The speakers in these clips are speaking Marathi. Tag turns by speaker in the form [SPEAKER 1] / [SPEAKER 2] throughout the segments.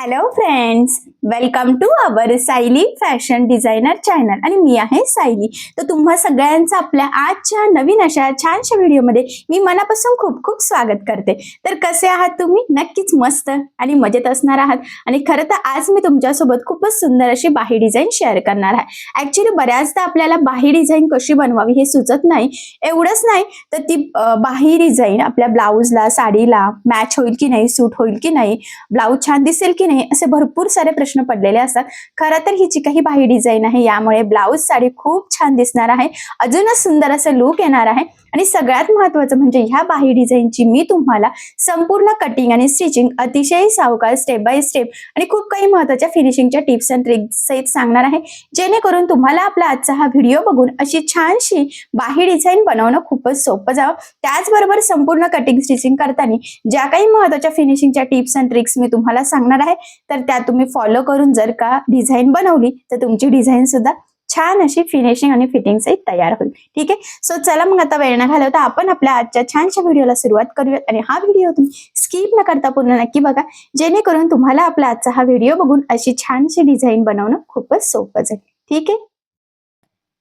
[SPEAKER 1] Hello friends, welcome to our Sayali fashion designer channel आणि मी आहे सायली. तर तुम्हा सगळ्यांचं आपल्या आजच्या नवीन अशा छानशा व्हिडिओमध्ये मी मनापासून खूप खूप स्वागत करते. तर कसे आहात तुम्ही? नक्कीच मस्त आणि मजेत असणार आहात. आणि खरं तर आज मी तुमच्यासोबत खूपच सुंदर अशी बाही डिझाईन शेअर करणार आहे. ऍक्च्युली बऱ्याचदा आपल्याला बाही डिझाईन कशी बनवावी हे सुचत नाही. एवढंच नाही तर ती बाही डिझाईन आपल्या ब्लाऊजला, साडीला मॅच होईल की नाही, सूट होईल की नाही, ब्लाऊज छान दिसेल की नाही, असे भरपूर सारे प्रश्न पडलेले असतात. खरं तर ही जी काही बाही डिझाईन आहे यामुळे ब्लाऊज साडी खूप छान दिसणार आहे, अजूनच सुंदर असं लुक येणार आहे. आणि सगळ्यात महत्त्वाचं म्हणजे ह्या बाही डिझाईनची मी तुम्हाला संपूर्ण कटिंग आणि स्टिचिंग अतिशय सावकाश स्टेप बाय स्टेप आणि खूप काही महत्त्वाच्या फिनिशिंगच्या टिप्स अँड ट्रिक्स सहित सांगणार आहे, जेणेकरून तुम्हाला आपला आजचा हा व्हिडिओ बघून अशी छानशी बाही डिझाईन बनवणं खूपच सोपं जावं. त्याचबरोबर संपूर्ण कटिंग स्टिचिंग करताना ज्या काही महत्त्वाच्या फिनिशिंगच्या टिप्स अँड ट्रिक्स मी तुम्हाला सांगणार आहे, तर त्या तुम्ही फॉलो करून जर का डिझाईन बनवली तर तुमची डिझाईन सुद्धा छान अशी फिनिशिंग आणि फिटिंग सहित तयार होईल. ठीक आहे. सो चला मग आता वेळ न घालवता आपण आपल्या आजच्या छानशा व्हिडिओला सुरुवात करूयात. आणि हा व्हिडिओ तुम्ही स्किप न करता पूर्ण नक्की बघा, जेणेकरून तुम्हाला आपला आजचा हा व्हिडिओ बघून अशी छानशी डिझाईन बनवणं खूपच सोपं जाईल. ठीक आहे.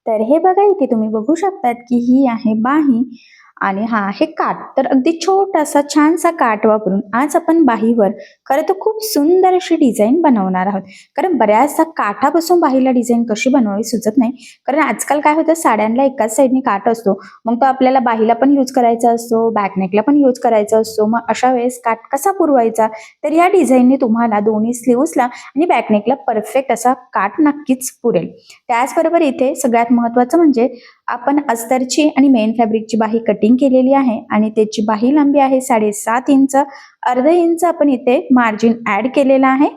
[SPEAKER 1] तर हे बघा, इथे तुम्ही बघू शकतात की ही आहे बाही आणि हा आहे काठ. तर अगदी छोटासा छानसा काठ वापरून आज आपण बाहीवर खरं तर खूप सुंदर अशी डिझाईन बनवणार आहोत. कारण बऱ्याचदा काठापासून बाहीला डिझाईन कशी बनवावी सुचत नाही. कारण आजकाल काय होतं, साड्यांना एकाच साईडने काठ असतो, मग तो आपल्याला बाहीला पण यूज करायचा असतो, बॅकनेकला पण यूज करायचा असतो. मग अशा वेळेस काठ कसा पुरवायचा, तर या डिझाईनने तुम्हाला दोन्ही स्लीव्सला आणि बॅकनेकला परफेक्ट असा काठ नक्कीच पुरेल. त्याचबरोबर इथे सगळ्यात महत्त्वाचं म्हणजे आपण अस्तरची आणि मेन फॅब्रिकची बाही कटिंग केलेली आहे आणि त्याची बाही लांबी आहे 7.5 इंच. अर्धा इंच आपण इथे मार्जिन ऍड केलेला आहे.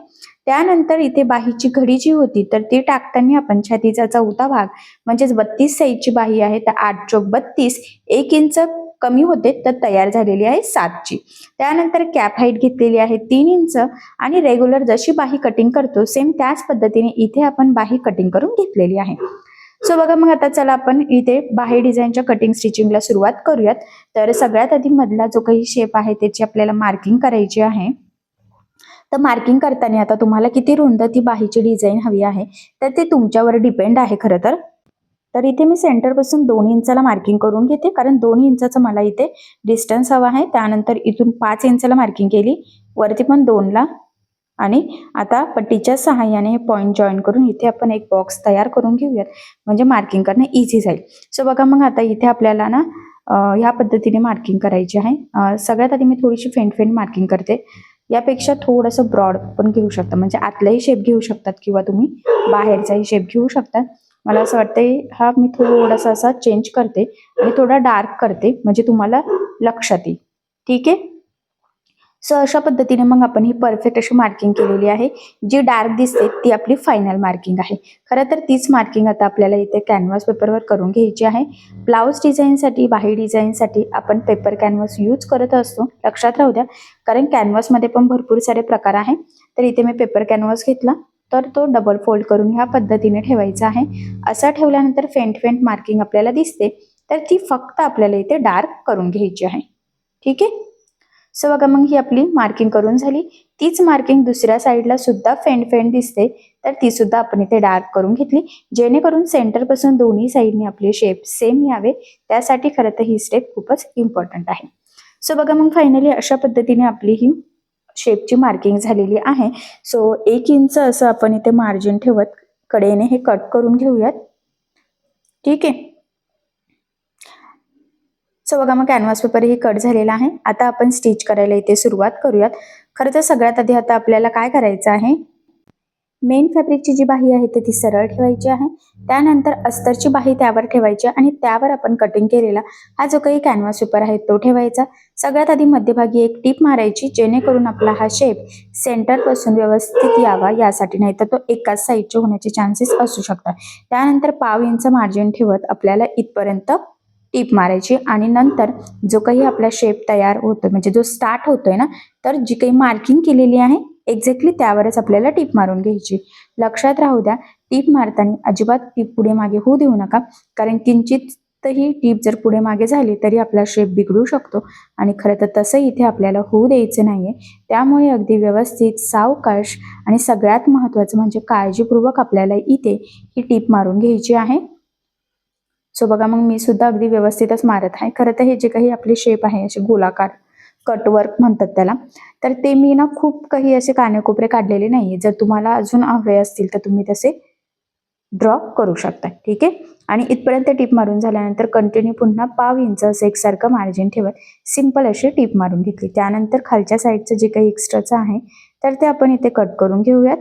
[SPEAKER 1] त्यानंतर इथे बाहीची घडी जी होती तर ती टाकताना आपण छातीचा चौथा भाग म्हणजेच 32 साईजची बाही आहे, तर 8 चोक 32, 1 इंच कमी होते तर तयार झालेली आहे 7ची. त्यानंतर कॅप हाईट घेतलेली आहे 3 इंच आणि रेग्युलर जशी बाही कटिंग करतो सेम त्याच पद्धतीने इथे आपण बाही कटिंग करून घेतलेली आहे. सो बघा, मग आता चला आपण इथे बाही डिझाईनच्या कटिंग स्टिचिंगला सुरुवात करूयात. तर सगळ्यात आधी मधला जो काही शेप आहे त्याची आपल्याला मार्किंग करायची आहे. तर मार्किंग करताना आता तुम्हाला किती रुंद ती बाहीची डिझाईन हवी आहे तर ते तुमच्यावर डिपेंड आहे खरं तर. तर इथे मी सेंटरपासून 2 इंचाला मार्किंग करून घेते, कारण 2 इंचाचं मला इथे डिस्टन्स हवा आहे. त्यानंतर इथून 5 इंचाला मार्किंग केली, वरती पण 2ला. आणि आता पट्टीच्या सहाय्याने हे पॉईंट जॉईन करून इथे आपण एक बॉक्स तयार करून घेऊयात, म्हणजे मार्किंग करणं इझी जाईल. सो बघा, मग आता इथे आपल्याला ना ह्या पद्धतीने मार्किंग करायची आहे. सगळ्यात आधी मी थोडीशी फेंट फेंट मार्किंग करते. यापेक्षा थोडंसं ब्रॉड पण घेऊ शकता, म्हणजे आतलाही शेप घेऊ शकतात किंवा तुम्ही बाहेरचाही शेप घेऊ शकता. मला असं वाटतंय हा मी थोडासा असा चेंज करते आणि थोडा डार्क करते, म्हणजे तुम्हाला लक्षात येईल. ठीक आहे. सो अशा पद्धतीने मग आपण ही परफेक्ट अशी मार्किंग केलेली आहे. जी डार्क दिसते ती आपली फायनल मार्किंग आहे. खरं तर तीच मार्किंग आता आपल्याला इथे कॅनव्हास पेपरवर करून घ्यायची आहे. ब्लाऊज डिझाईनसाठी, बाही डिझाईनसाठी आपण पेपर कॅनव्हास यूज करत असतो, लक्षात राहू द्या. कारण कॅनव्हासमध्ये पण भरपूर सारे प्रकार आहे. तर इथे मी पेपर कॅनव्हास घेतला, तर तो डबल फोल्ड करून ह्या पद्धतीने ठेवायचा आहे. असा ठेवल्यानंतर फेंट फेंट मार्किंग आपल्याला दिसते, तर ती फक्त आपल्याला इथे डार्क करून घ्यायची आहे. ठीक आहे. सो बघा, मग ही आपली मार्किंग करून झाली. तीच मार्किंग दुसऱ्या साईडला सुद्धा फेंट फेंट दिसते, तर ती सुद्धा आपण इथे डार्क करून घेतली, जेणेकरून सेंटरपासून दोन्ही साईडने आपले शेप सेम यावे. त्यासाठी खरं तर ही स्टेप खूपच इम्पॉर्टंट आहे. सो बघा, मग फायनली अशा पद्धतीने आपली ही शेपची मार्किंग झालेली आहे. सो 1 इंच असं आपण इथे मार्जिन ठेवत कडेने हे कट करून घेऊयात. ठीक आहे. सो बघा, मग कॅनव्हास पेपर ही कट झालेला आहे. आता आपण स्टिच करायला इथे सुरुवात करूयात. खरं तर सगळ्यात आधी आता आपल्याला काय करायचं आहे, मेन फॅब्रिकची जी बाही आहे ती सरळ ठेवायची आहे. त्यानंतर अस्तरची बाही त्यावर ठेवायची आणि त्यावर आपण कटिंग केलेला हा जो काही कॅनव्हास पेपर आहे तो ठेवायचा. सगळ्यात आधी मध्यभागी एक टीप मारायची, जेणेकरून आपला हा शेप सेंटरपासून व्यवस्थित यावा यासाठी, नाही तर तो एकाच साईडचे होण्याचे चान्सेस असू शकतात. त्यानंतर पाव इंच मार्जिन ठेवत आपल्याला इथपर्यंत टीप मारायची आणि नंतर जो काही आपला शेप तयार होतो, म्हणजे जो स्टार्ट होतोय ना, तर जी काही मार्किंग केलेली आहे एक्झॅक्टली त्यावरच आपल्याला टीप मारून घ्यायची. लक्षात राहू द्या, टीप मारताना अजिबात टीप पुढे मागे होऊ देऊ नका, कारण किंचित तर ही टीप जर पुढे मागे झाली तरी आपला शेप बिघडू शकतो आणि खरं तर तसं इथे आपल्याला होऊ द्यायचं नाहीये. त्यामुळे अगदी व्यवस्थित, सावकाश आणि सगळ्यात महत्त्वाचं म्हणजे काळजीपूर्वक आपल्याला इथे ही टीप मारून घ्यायची आहे. सो बघा, मग मी सुद्धा अगदी व्यवस्थितच मारत आहे. खरं तर हे जे काही आपले शेप आहे असे गोलाकार कटवर्क म्हणतात त्याला, तर ते मी ना खूप काही असे कानेकोपरे काढलेले नाहीये. जर तुम्हाला अजून हवे असतील तर तुम्ही तसे ड्रॉ करू शकता. ठीक आहे. आणि इथपर्यंत टीप मारून झाल्यानंतर कंटिन्यू पुन्हा पाव इंच असं एकसारखं मार्जिन ठेवत सिंपल अशी टीप मारून घेतली. त्यानंतर खालच्या साईडचं जे काही एक्स्ट्राचं आहे तर ते आपण इथे कट करून घेऊयात.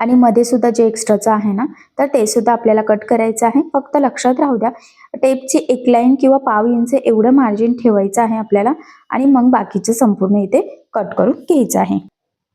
[SPEAKER 1] आणि मध्ये सुद्धा जे एक्स्ट्राचं आहे ना तर ते सुद्धा आपल्याला कट करायचं आहे. फक्त लक्षात राहू द्या, टेपची एक लाईन किंवा पाव इंच एवढं मार्जिन ठेवायचं आहे आपल्याला आणि मग बाकीचं संपूर्ण इथे कट करून घ्यायचं आहे.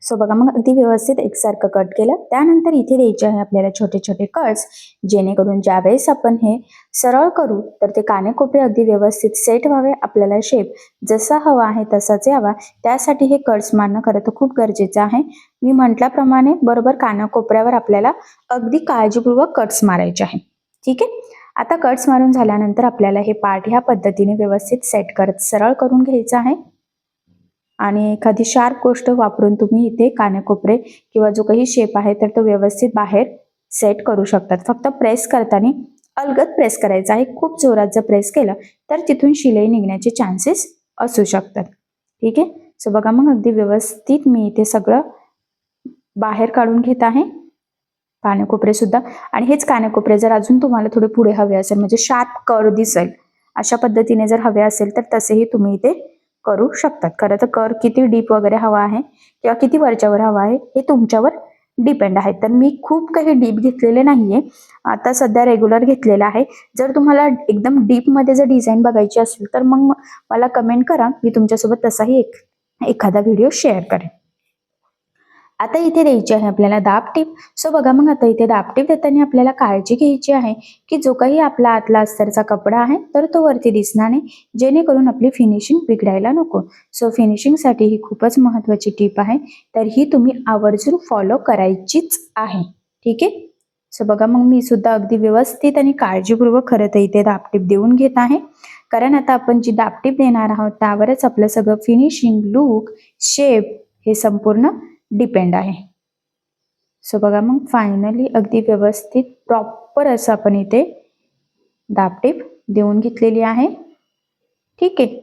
[SPEAKER 1] सो बघा, मग अगदी व्यवस्थित एकसारखं कट केलं. त्यानंतर इथे द्यायचे आहे आपल्याला छोटे छोटे कट्स, जेणेकरून ज्यावेळेस आपण हे सरळ करू तर ते कानेकोपरे अगदी व्यवस्थित सेट व्हावे. आपल्याला शेप जसा हवा आहे तसाच यावा, त्यासाठी हे कट्स मारणं खरं तर खूप गरजेचं आहे. मी म्हटल्याप्रमाणे बरोबर कानाकोपऱ्यावर आपल्याला अगदी काळजीपूर्वक कट्स मारायचे आहे. ठीक आहे. आता कट्स मारून झाल्यानंतर आपल्याला हे पार्ट ह्या पद्धतीने व्यवस्थित सेट करत सरळ करून घ्यायचं आहे. आणि एखादी शार्प गोष्ट वापरून तुम्ही इथे कानेकोपरे किंवा जो काही शेप आहे तर तो व्यवस्थित बाहेर सेट करू शकतात. फक्त प्रेस करताना अलगद प्रेस करायचा आहे. खूप जोरात जर प्रेस केलं तर तिथून शिलाई निघण्याचे चान्सेस असू शकतात. ठीक आहे. सो बघा, मग अगदी व्यवस्थित मी इथे सगळं बाहेर काढून घेत आहे कानेकोपरे सुद्धा. आणि हेच कानेकोपरे जर अजून तुम्हाला थोडे पुढे हवे असेल, म्हणजे शार्प कर्व दिसेल अशा पद्धतीने जर हवे असेल तर तसेही तुम्ही इथे करू शकतात. खरं तर कर किती डीप वगैरे हवा आहे किंवा किती वरच्यावर हवा आहे हे तुमच्यावर डिपेंड आहे. तर मी खूप काही डीप घेतलेले नाहीये, आता सध्या रेग्युलर घेतलेलं आहे. जर तुम्हाला एकदम डीप मध्ये जर डिझाईन बघायची असेल तर मग मला कमेंट करा, मी तुमच्यासोबत तसाही एखादा व्हिडिओ शेअर करेन. आता इथे द्यायची आहे आपल्याला दाब टीप. सो बघा, मग आता इथे दाब टीप देताना आपल्याला काळजी घ्यायची आहे की जो काही आपला आतला अस्तरचा कपडा आहे तर तो वरती दिसणार नाही, जेणेकरून आपली फिनिशिंग बिघडायला नको. सो फिनिशिंगसाठी ही खूपच महत्त्वाची टीप आहे, तर ही तुम्ही आवर्जून फॉलो करायचीच आहे. ठीक आहे. सो बघा, मग मी सुद्धा अगदी व्यवस्थित आणि काळजीपूर्वक खरं तर इथे दाब टीप देऊन घेत आहे. कारण आता आपण जी दाब टीप देणार आहोत त्यावरच आपलं सगळं फिनिशिंग, लुक, शेप हे संपूर्ण डिपेंड आहे. सो बघा, मग फायनली अगदी व्यवस्थित प्रॉपर असं आपण इथे दाब टीप देऊन घेतलेली आहे. ठीक आहे.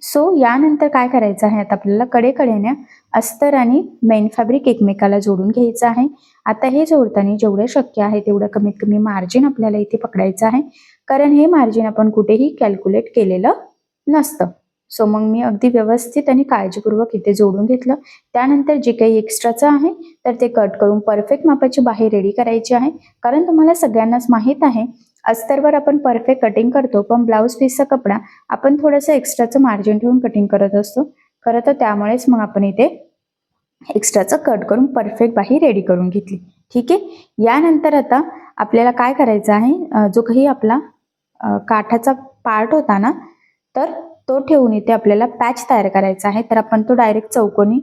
[SPEAKER 1] सो यानंतर काय करायचं आहे, आता आपल्याला कडेकडेने अस्तर आणि मेन फॅब्रिक एकमेकाला जोडून घ्यायचं आहे. आता हे जोडताना जेवढं शक्य आहे तेवढं कमीत कमी मार्जिन आपल्याला इथे पकडायचं आहे, कारण हे मार्जिन आपण कुठेही कॅल्क्युलेट केलेलं नसतं. सो मग मी अगदी व्यवस्थित आणि काळजीपूर्वक इथे जोडून घेतलं. त्यानंतर जे काही एक्स्ट्राचं आहे तर ते कट करून परफेक्ट मापाची बाही रेडी करायची आहे. कारण तुम्हाला सगळ्यांनाच माहीत आहे अस्तरवर आपण परफेक्ट कटिंग करतो, पण ब्लाऊज पीसचा कपडा आपण थोडंसं एक्स्ट्राचं मार्जिन ठेवून कटिंग करत असतो. खरं तर त्यामुळेच मग आपण इथे एक्स्ट्राचं कट करून परफेक्ट बाही रेडी करून घेतली. ठीक आहे. यानंतर आता आपल्याला काय करायचं आहे, जो काही आपला काठाचा पार्ट होता ना तर तो ठेवून इथे आपल्याला पॅच तयार करायचा आहे. तर आपण तो डायरेक्ट चौकोनी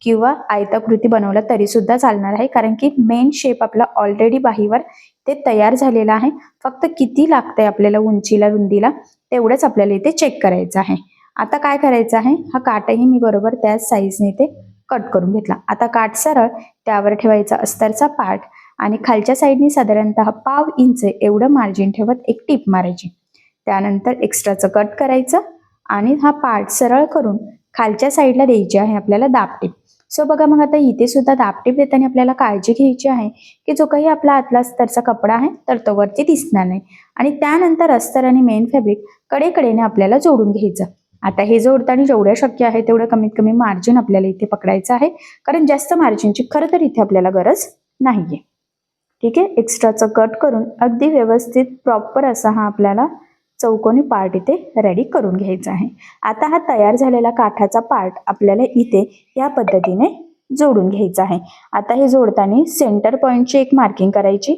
[SPEAKER 1] किंवा आयताकृती बनवला तरी सुद्धा चालणार आहे, कारण की मेन शेप आपला ऑलरेडी बाहीवर ते तयार झालेला आहे. फक्त किती लागतंय आपल्याला उंचीला, रुंदीला तेवढंच आपल्याला इथे चेक करायचं आहे. आता काय करायचं आहे, हा काठही मी बरोबर त्याच साईजने इथे कट करून घेतला. आता काठ सरळ, त्यावर ठेवायचा अस्तरचा पार्ट आणि खालच्या साईडनी साधारणतः पाव इंच एवढं मार्जिन ठेवत एक टीप मारायची. त्यानंतर एक्स्ट्राचं कट करायचं आणि हा पार्ट सरळ करून खालच्या साईडला द्यायची आहे आपल्याला दाब टीप. सो बघा, मग आता इथे सुद्धा दाब टीप देताना आपल्याला काळजी घ्यायची आहे की जो काही आपला आतला अस्तरचा कपडा आहे तर तो वरती दिसणार नाही. आणि त्यानंतर अस्तर आणि मेन फॅब्रिक कडेकडेने आपल्याला जोडून घ्यायचं. आता हे जोडताना जेवढं शक्य आहे तेवढं कमीत कमी मार्जिन आपल्याला इथे पकडायचं आहे, कारण जास्त मार्जिनची खरं तर इथे आपल्याला गरज नाहीये. ठीक आहे. एक्स्ट्राचं कट करून अगदी व्यवस्थित प्रॉपर असा हा आपल्याला चौकोनी पार्ट इथे रेडी करून घ्यायचा आहे. आता हा तयार झालेला काठाचा पार्ट आपल्याला इथे या पद्धतीने जोडून घ्यायचा आहे. आता हे जोडताना सेंटर पॉईंटची एक मार्किंग करायची,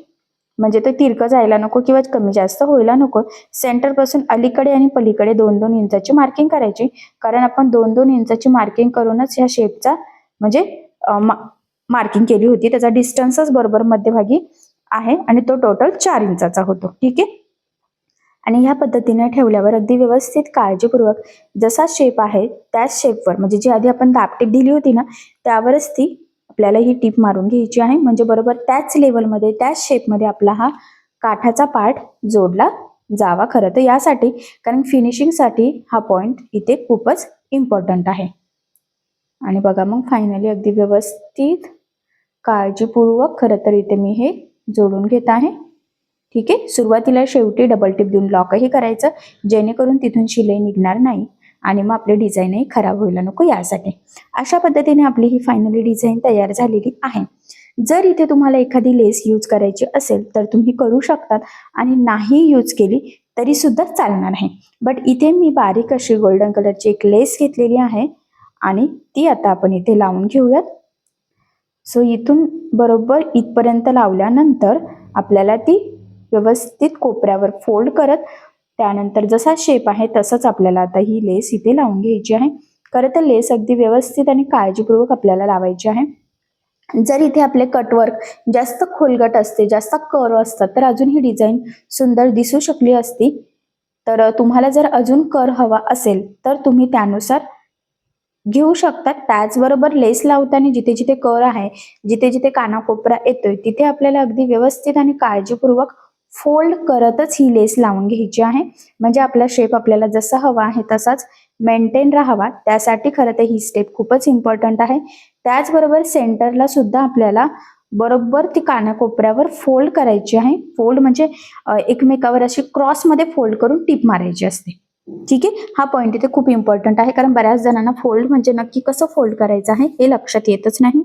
[SPEAKER 1] म्हणजे ते तिरकं जायला नको किंवा कमी जास्त व्हायला नको. सेंटर पासून अलीकडे आणि पलीकडे 2-2 इंचाची मार्किंग करायची, कारण आपण 2-2 इंचाची मार्किंग करूनच ह्या शेपचा म्हणजे मार्किंग केली होती. त्याचा डिस्टन्सच बरोबर मध्यभागी आहे आणि तो टोटल 4 इंचाचा होतो. ठीक आहे. आणि ह्या पद्धतीने ठेवल्यावर अगदी व्यवस्थित काळजीपूर्वक जसा शेप आहे त्याच शेपवर, म्हणजे जी आधी आपण दाबटीप दिली होती ना त्यावरच ती आपल्याला ही टीप मारून घ्यायची आहे, म्हणजे बरोबर त्याच लेवलमध्ये त्याच शेपमध्ये आपला हा काठाचा पार्ट जोडला जावा. खरं तर यासाठी, कारण फिनिशिंगसाठी हा पॉइंट इथे खूपच इम्पॉर्टंट आहे. आणि बघा मग फायनली अगदी व्यवस्थित काळजीपूर्वक खरं तर इथे मी हे जोडून घेत आहे. ठीक आहे. सुरुवातीला शेवटी डबल टिप देऊन लॉकही करायचं, जेणेकरून तिथून शिलाई निघणार नाही आणि मग आपली डिझाईनही खराब व्हायला नको यासाठी. अशा पद्धतीने आपली ही फायनली डिझाईन तयार झालेली आहे. जर इथे तुम्हाला एखादी लेस यूज करायची असेल तर तुम्ही करू शकतात आणि नाही यूज केली तरी सुद्धा चालणार आहे. बट इथे मी बारीक अशी गोल्डन कलरची एक लेस घेतलेली आहे आणि ती आता आपण इथे लावून घेऊयात. सो इथून बरोबर इथपर्यंत लावल्यानंतर आपल्याला ती व्यवस्थित कोपऱ्यावर फोल्ड करत त्यानंतर जसा शेप आहे तसंच आपल्याला आता ही लेस इथे लावून घ्यायची आहे. खरं तर लेस अगदी व्यवस्थित आणि काळजीपूर्वक आपल्याला लावायची आहे. जर इथे आपले कटवर्क जास्त खोलगट असते, जास्त कर्व असतात तर अजून ही डिझाईन सुंदर दिसू शकली असती. तर तुम्हाला जर अजून कर्व हवा असेल तर तुम्ही त्यानुसार घेऊ शकतात. त्याचबरोबर लेस लावताना जिथे जिथे कर आहे, जिथे जिथे कानाकोपरा येतोय तिथे आपल्याला अगदी व्यवस्थित आणि काळजीपूर्वक फोल्ड करतच ही लेस लावून घ्यायची आहे, म्हणजे आपला शेप आपल्याला जसा हवा आहे तसाच मेंटेन राहावा. त्यासाठी खरं तर ही स्टेप खूपच इम्पॉर्टंट आहे. त्याचबरोबर सेंटरला सुद्धा आपल्याला बरोबर ती कानाकोपऱ्यावर फोल्ड करायची आहे. फोल्ड म्हणजे एकमेकावर अशी क्रॉसमध्ये फोल्ड करून टीप मारायची असते. ठीक आहे. हा पॉईंट इथे खूप इम्पॉर्टंट आहे, कारण बऱ्याच जणांना फोल्ड म्हणजे नक्की कसं फोल्ड करायचं आहे हे लक्षात येतच नाही.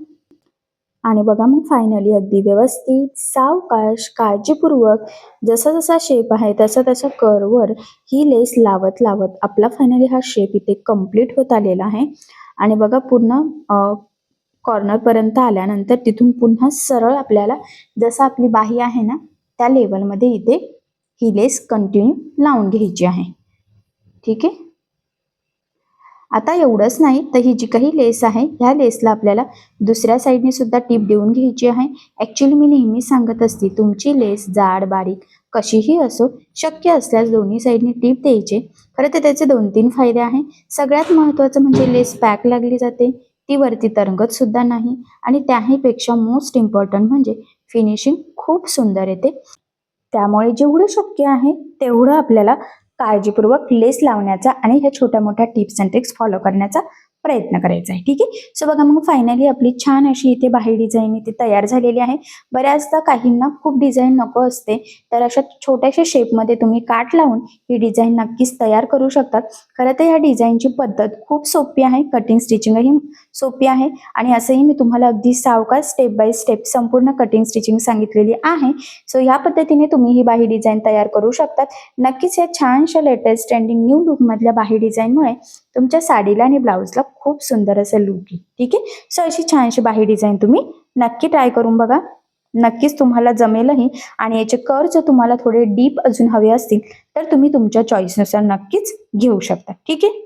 [SPEAKER 1] आणि बघा मग फायनली अगदी व्यवस्थित सावकाश काळजीपूर्वक जसा जसा शेप आहे तसा तसा कर्ववर ही लेस लावत लावत आपला फायनली हा शेप इथे कम्प्लीट होत आलेला आहे. आणि बघा पूर्ण कॉर्नर पर्यंत आल्यानंतर तिथून पुन्हा सरळ आपल्याला जसं आपली बाही आहे ना त्या लेवलमध्ये इथे ही लेस कंटिन्यू लावून घ्यायची आहे. ठीक आहे. आता एवढंच नाही तर ही जी काही लेस आहे ह्या लेसला आपल्याला दुसऱ्या साईडने सुद्धा टीप देऊन घ्यायची आहे. ऍक्च्युली मी नेहमी सांगत असते तुमची लेस जाड बारीक कशीही असो, शक्य असल्यास दोन्ही साईडने टीप द्यायचे. खरं तर त्याचे 2-3 फायदे आहे. सगळ्यात महत्त्वाचं म्हणजे लेस पॅक लागली जाते, ती वरती तरंगत सुद्धा नाही आणि त्याहीपेक्षा मोस्ट इम्पॉर्टंट म्हणजे फिनिशिंग खूप सुंदर येते. त्यामुळे जेवढं शक्य आहे तेवढं आपल्याला काळजीपूर्वक लेस लावण्याचा आणि ह्या छोट्या मोठ्या टिप्स अँड ट्रिक्स फॉलो करण्याचा प्रयत्न करायचा आहे. ठीक आहे. सो बघा मग फायनली आपली छान अशी इथे बाही डिझाईन इथे तयार झालेली आहे. बऱ्याचदा काहींना खूप डिझाईन नको असते, तर अशा छोट्याशा शेपमध्ये तुम्ही काठ लावून ही डिझाईन नक्कीच तयार करू शकतात. खरं तर ह्या डिझाईनची पद्धत खूप सोपी आहे, कटिंग स्टिचिंगही सोपी आहे आणि असंही मी तुम्हाला अगदी सावकाश स्टेप बाय स्टेप संपूर्ण कटिंग स्टिचिंग सांगितलेली आहे. सो ह्या पद्धतीने तुम्ही ही बाही डिझाईन तयार करू शकतात. नक्कीच या छानशा लेटेस्ट ट्रेंडिंग न्यू लुक मधल्या बाही डिझाईनमुळे तुमच्या साडीला आणि ब्लाउजला खूप सुंदर असं लुक येईल. ठीक आहे. सो अशी छानशी बाही डिझाईन तुम्ही नक्की ट्राय करून बघा, नक्कीच तुम्हाला जमेलही. आणि याचे कर्व जर तुम्हाला थोडे डीप अजून हवे असतील तर तुम्ही तुमच्या चॉईसनुसार नक्कीच घेऊ शकता. ठीक आहे.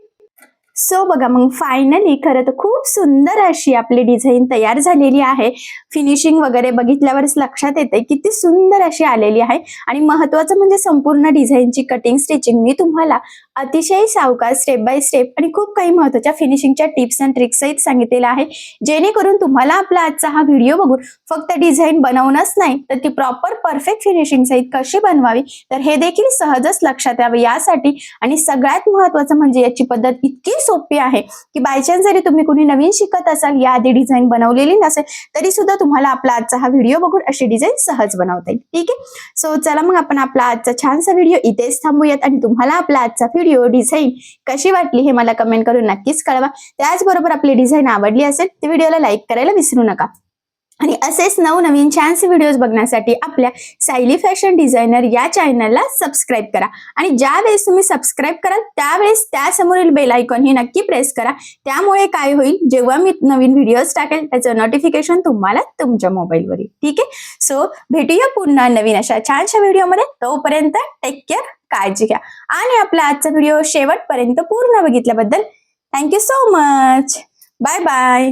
[SPEAKER 1] सो बघा मग फायनली खरं तर खूप सुंदर अशी आपली डिझाईन तयार झालेली आहे. फिनिशिंग वगैरे बघितल्यावरच लक्षात येते किती सुंदर अशी आलेली आहे. आणि महत्वाचं म्हणजे संपूर्ण डिझाईनची कटिंग स्टिचिंग मी तुम्हाला अतिशय सावकाश स्टेप बाय स्टेप आणि खूप काही महत्वाच्या फिनिशिंगच्या टिप्स अँड ट्रिक्स सहित सांगितलेलं आहे, जेणेकरून तुम्हाला आपला आजचा हा व्हिडिओ बघून फक्त डिझाईन बनवणंच नाही तर ती प्रॉपर परफेक्ट फिनिशिंग सहित कशी बनवावी तर हे देखील सहजच लक्षात यावं यासाठी. आणि सगळ्यात महत्वाचं म्हणजे याची पद्धत इतकी सोपी आहे की बायचान्स जरी तुम्ही कुणी नवीन शिकत असाल, याआधी डिझाईन बनवलेली नसेल तरी सुद्धा तुम्हाला आपला आजचा हा व्हिडिओ बघून अशी डिझाईन सहज बनवता येईल. ठीक आहे. सो चला मग आपण आपला आजचा छानसा व्हिडिओ इथेच थांबूयात आणि तुम्हाला आपला आजचा व्हिडिओ डिझाईन कशी वाटली हे मला कमेंट करून नक्कीच कळवा. त्याचबरोबर आपली डिझाईन आवडली असेल तर व्हिडिओला लाईक करायला विसरू नका. आणि असेच नवनवीन छानसे व्हिडिओज बघण्यासाठी आपल्या सायली फॅशन डिझायनर या चॅनलला सबस्क्राईब करा. आणि ज्या वेळेस तुम्ही सबस्क्राईब कराल त्यावेळेस त्यासमोरील बेल आयकॉन ही नक्की प्रेस करा. त्यामुळे काय होईल, जेव्हा मी नवीन व्हिडिओज टाकेल त्याचं नोटिफिकेशन तुम्हाला तुमच्या मोबाईलवर येईल. ठीक आहे. सो भेटूया पुन्हा नवीन अशा छानशा व्हिडिओमध्ये. तोपर्यंत टेक केअर, काळजी घ्या. आणि आपला आजचा व्हिडिओ शेवटपर्यंत पूर्ण बघितल्याबद्दल thank you so much. Bye bye.